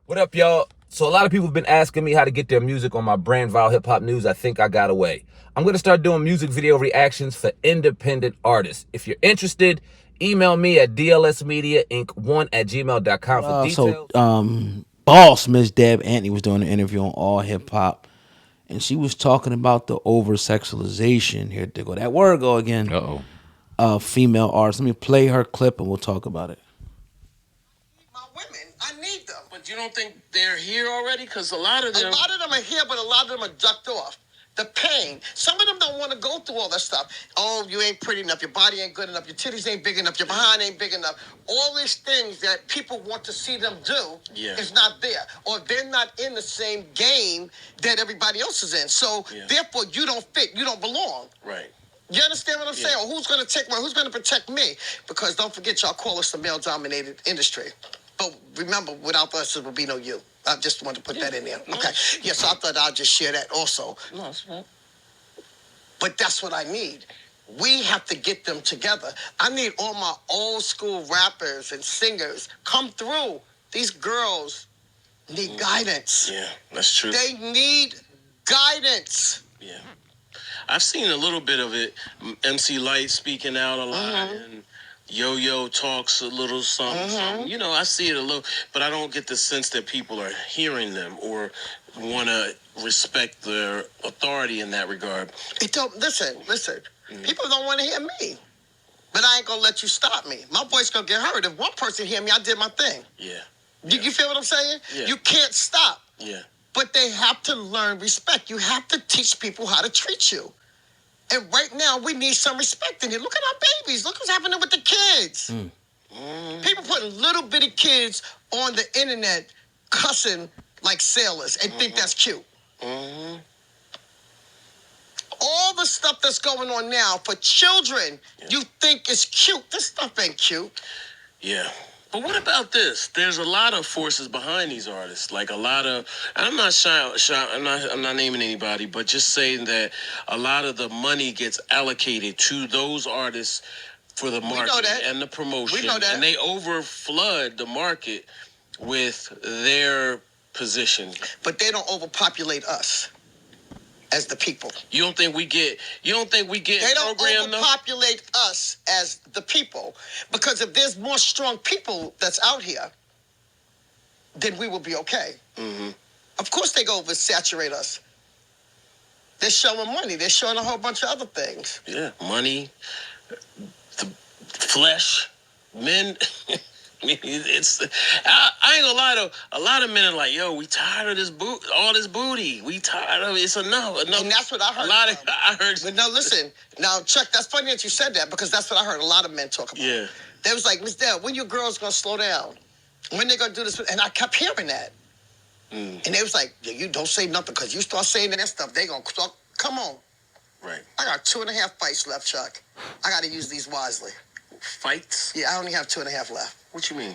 What up, y'all? So a lot of people have been asking me how to get their music on my brand Vile Hip Hop News. I think I got away. I'm going to start doing music video reactions for independent artists. If you're interested, email me at dlsmediainc1@gmail.com for details. Boss Miss Deb Antney was doing an interview on All Hip Hop, and she was talking about the over sexualization. Here to go that word go again. Of female artists. Let me play her clip and we'll talk about it. My women, I need them. But you don't think they're here already? Because a lot of them are here, but a lot of them are ducked off. The pain. Some of them don't want to go through all that stuff. Oh, you ain't pretty enough. Your body ain't good enough. Your titties ain't big enough. Your behind ain't big enough. All these things that people want to see them do is not there. Or they're not in the same game that everybody else is in. So, therefore, you don't fit. You don't belong. Right. You understand what I'm saying? Or who's going to take who's going to protect me? Because don't forget, y'all call us a male-dominated industry. But remember, without us, there would be no you. I just wanted to put that in there. Okay. Yeah, so I thought I'd just share that also. No, that's right. But that's what I need. We have to get them together. I need all my old school rappers and singers come through. These girls need guidance. Yeah, that's true. They need guidance. Yeah. I've seen a little bit of it. MC Light speaking out a lot, and Yo-Yo talks a little something. You know, I see it a little, but I don't get the sense that people are hearing them or want to respect their authority in that regard. It don't listen. People don't want to hear me, but I ain't gonna let you stop me. My voice gonna get heard. If one person hear me, I did my thing. Yeah. You feel what I'm saying? Yeah. You can't stop. Yeah. But they have to learn respect. You have to teach people how to treat you. And right now, we need some respect in here. Look at our babies. Look what's happening with the kids. People putting little bitty kids on the internet cussing like sailors and think that's cute. All the stuff that's going on now for children, you think is cute. This stuff ain't cute. Yeah. But what about this? There's a lot of forces behind these artists. Like a lot of, I'm not I'm not naming anybody, but just saying that a lot of the money gets allocated to those artists for the marketing and the promotion. We know that. And they overflood the market with their position. But they don't overpopulate us as the people. You don't think we get They don't overpopulate us as the people. Because if there's more strong people that's out here, then we will be okay. Of course they go oversaturate us. They're showing money. They're showing a whole bunch of other things. Yeah, money, the flesh, men. I ain't gonna lie though. A lot of men are like, "Yo, we tired of this all this booty. We tired of it. It's enough." And that's what I heard. I heard. But no, listen. Now, Chuck, that's funny that you said that because that's what I heard a lot of men talk about. Yeah. They was like, Miss Dell, when your girls gonna slow down? When they gonna do this? And I kept hearing that. And they was like, yeah, you don't say nothing because you start saying that stuff, they gonna start. Come on. Right. I got 2.5 fights left, Chuck. I got to use these wisely. Fights? Yeah, I only have 2.5 left. What you mean?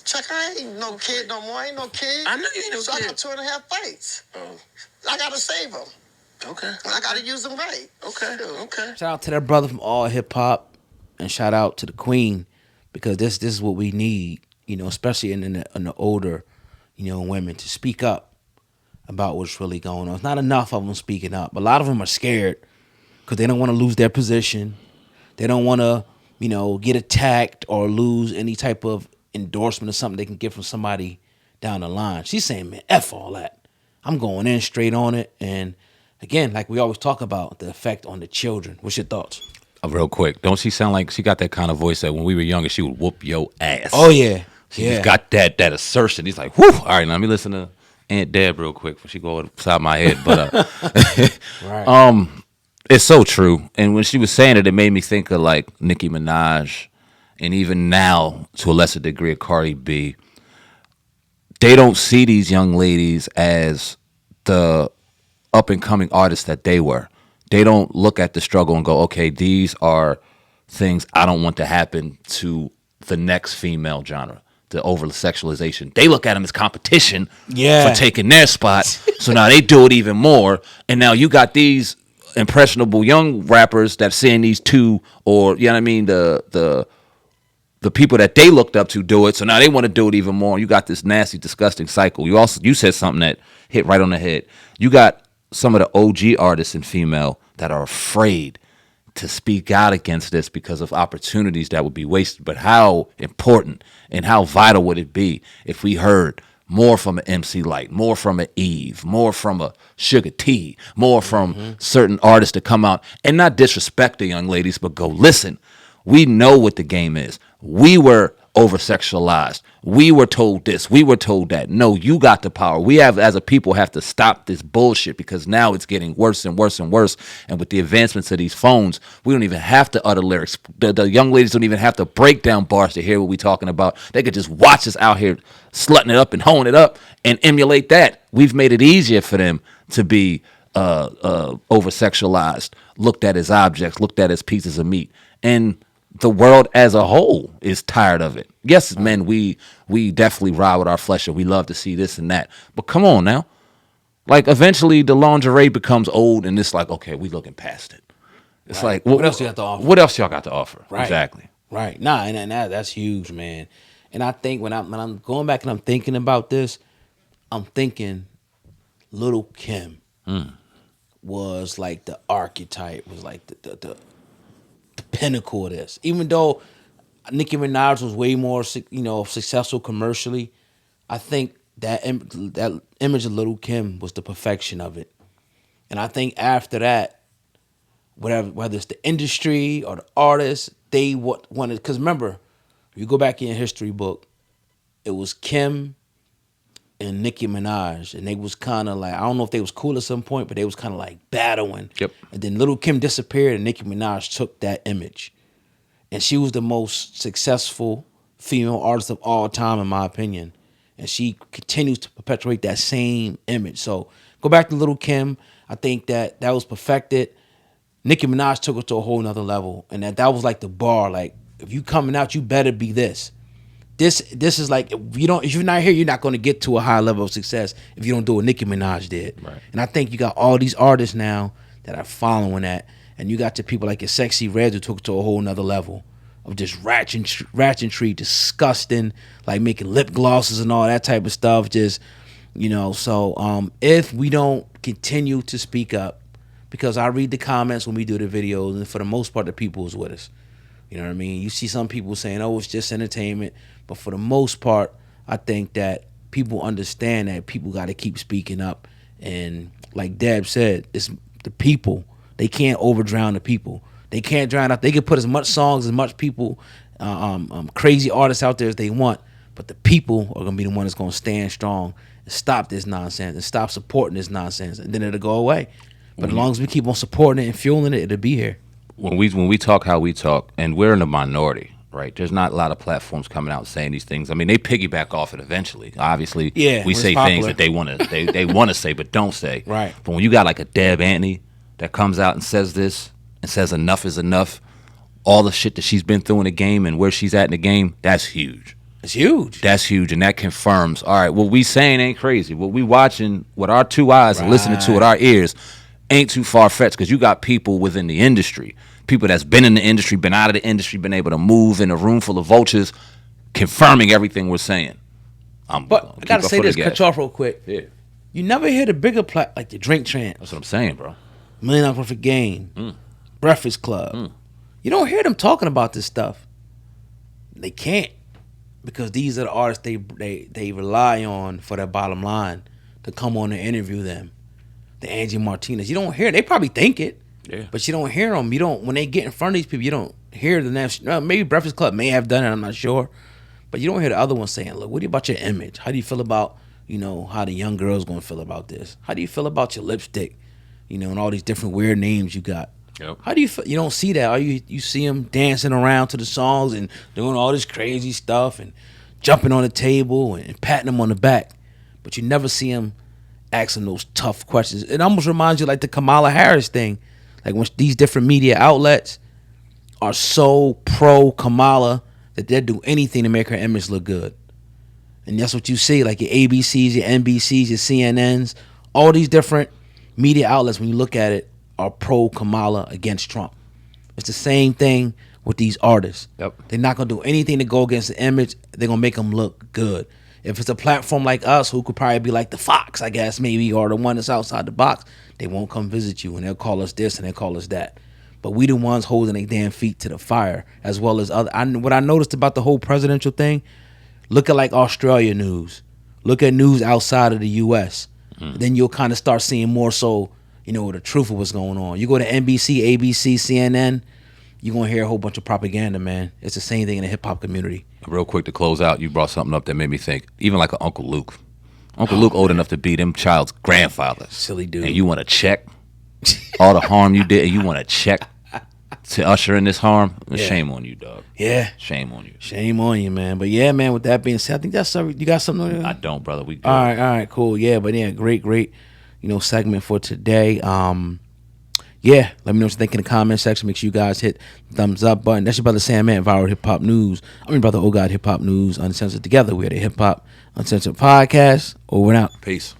Chuck, I ain't no kid no more. I ain't no kid. I know you ain't no so kid. I got 2.5 fights. Oh. I got to save them. Okay. I got to use them right. Okay. Shout out to that brother from All Hip Hop, and shout out to the Queen, because this is what we need, you know, especially in the older, you know, women to speak up about what's really going on. It's not enough of them speaking up. A lot of them are scared because they don't want to lose their position. They don't want to, you know, get attacked or lose any type of endorsement or something they can get from somebody down the line. She's saying, man, F all that. I'm going in straight on it. And again, like we always talk about, the effect on the children. What's your thoughts? Real quick, don't she sound like she got that kind of voice that when we were younger, she would whoop your ass? Oh, yeah. She just got that assertion. He's like, whoo. All right, now let me listen to Aunt Deb real quick before she go inside my head. But Right. It's so true. And when she was saying it made me think of like Nicki Minaj, and even now to a lesser degree of Cardi B. They don't see these young ladies as the up and coming artists that they were. They don't look at the struggle and go, okay, these are things I don't want to happen to the next female genre. The over sexualization. They look at them as competition for taking their spot. So now they do it even more. And now you got these impressionable young rappers that seeing these two, or you know what I mean, the the people that they looked up to do it, so now they want to do it even more. You got this nasty, disgusting cycle. You said something that hit right on the head. You got some of the OG artists and female that are afraid to speak out against this because of opportunities that would be wasted. But how important and how vital would it be if we heard more from an MC Light, more from an Eve, more from a Sugar T, more from certain artists to come out and not disrespect the young ladies, but go, listen, we know what the game is. We were over-sexualized. We were told this. We were told that. No, you got the power. We have, as a people, have to stop this bullshit because now it's getting worse and worse and worse. And with the advancements of these phones, we don't even have to utter lyrics. The young ladies don't even have to break down bars to hear what we're talking about. They could just watch us out here slutting it up and honing it up and emulate that. We've made it easier for them to be over-sexualized, looked at as objects, looked at as pieces of meat. And the world as a whole is tired of it. Yes, men, we definitely ride with our flesh and we love to see this and that. But come on now. Like, eventually the lingerie becomes old and it's like, okay, we looking past it. It's like, what else you got to offer? What else y'all got to offer? Right. Exactly. Right. Nah, and that's huge, man. And I think when I'm going back and I'm thinking about this, I'm thinking Little Kim was like the archetype, was like the pinnacle of this. Even though Nicki Minaj was way more, successful commercially, I think that image of Little Kim was the perfection of it. And I think after that, whether it's the industry or the artists, they wanted, because remember, if you go back in your history book, it was Kim and Nicki Minaj, and they was kind of like, I don't know if they was cool at some point, but they was kind of like battling. Yep. And then Little Kim disappeared, and Nicki Minaj took that image, and she was the most successful female artist of all time, in my opinion. And she continues to perpetuate that same image. So go back to Little Kim. I think that was perfected. Nicki Minaj took it to a whole nother level, and that was like the bar. Like, if you coming out, you better be this. This is like, if you're not here, you're not going to get to a high level of success if you don't do what Nicki Minaj did. Right. And I think you got all these artists now that are following that, and you got the people like your Sexy Red who took it to a whole nother level of just ratchetry, disgusting, like making lip glosses and all that type of stuff. Just, so if we don't continue to speak up, because I read the comments when we do the videos, and for the most part, the people is with us. You know what I mean? You see some people saying, oh, it's just entertainment. But for the most part, I think that people understand that people got to keep speaking up. And like Deb said, it's the people. They can't overdrown the people. They can't drown out. They can put as much songs, as much people, crazy artists out there as they want. But the people are going to be the one that's going to stand strong and stop this nonsense and stop supporting this nonsense. And then it'll go away. But as long as we keep on supporting it and fueling it, it'll be here. When we talk how we talk, and we're in the minority, right? There's not a lot of platforms coming out saying these things. I mean, they piggyback off it eventually. Obviously, we say things that they want to say but don't say. Right. But when you got like a Deb Antney that comes out and says this and says enough is enough, all the shit that she's been through in the game and where she's at in the game, that's huge. It's huge. That's huge, and that confirms, all right, what we saying ain't crazy. What we watching with our two eyes and listening to with our ears ain't too far-fetched, because you got people within the industry, people that's been in the industry, been out of the industry, been able to move in a room full of vultures, confirming everything we're saying. But I got to say this, cut you off real quick. Yeah. You never hear the bigger like the Drink Champs. That's what I'm saying, bro. $1 Million Worth of Game. Breakfast Club. You don't hear them talking about this stuff. They can't, because these are the artists they rely on for their bottom line to come on and interview them. The Angie Martinez, you don't hear. They probably think it, but you don't hear them. You don't, when they get in front of these people, you don't hear the national. Maybe Breakfast Club may have done it. I'm not sure, but you don't hear the other ones saying, "Look, what do you about your image? How do you feel about how the young girl's going to feel about this? How do you feel about your lipstick? And all these different weird names you got. Yep. How do you feel? You don't see that. You see them dancing around to the songs and doing all this crazy stuff and jumping on the table and patting them on the back, but you never see them asking those tough questions. It almost reminds you like the Kamala Harris thing. Like when these different media outlets are so pro Kamala that they'll do anything to make her image look good. And that's what you see, like your ABCs, your NBCs, your CNNs, all these different media outlets, when you look at it, are pro Kamala against Trump. It's the same thing with these artists. Yep. They're not gonna do anything to go against the image. They're gonna make them look good. If it's a platform like us, who could probably be like the Fox, I guess, maybe, or the one that's outside the box, they won't come visit you, and they'll call us this and they'll call us that. But we the ones holding their damn feet to the fire, as well as other. What I noticed about the whole presidential thing, look at like Australia news, look at news outside of the U.S. Then you'll kind of start seeing more so, the truth of what's going on. You go to NBC, ABC, CNN, you're gonna hear a whole bunch of propaganda, man. It's the same thing in the hip hop community. Real quick to close out, you brought something up that made me think. Even like an Uncle Luke. Uncle Luke old enough to be them child's grandfather. Silly dude. And you want to check all the harm you did, and you want to check to usher in this harm? Yeah. Shame on you, dog. Yeah. Shame on you. Shame on you, man. But yeah, man, with that being said, I think that's you got something? I don't, brother. We good. All right, cool. Yeah, but yeah, great, segment for today. Yeah, let me know what you think in the comment section. Make sure you guys hit the thumbs up button. That's your brother Sam Man, Viral Hip Hop News. I'm your brother Oh God Hip Hop News, Uncensored. Together we are the Hip Hop Uncensored Podcast. Over and out. Peace.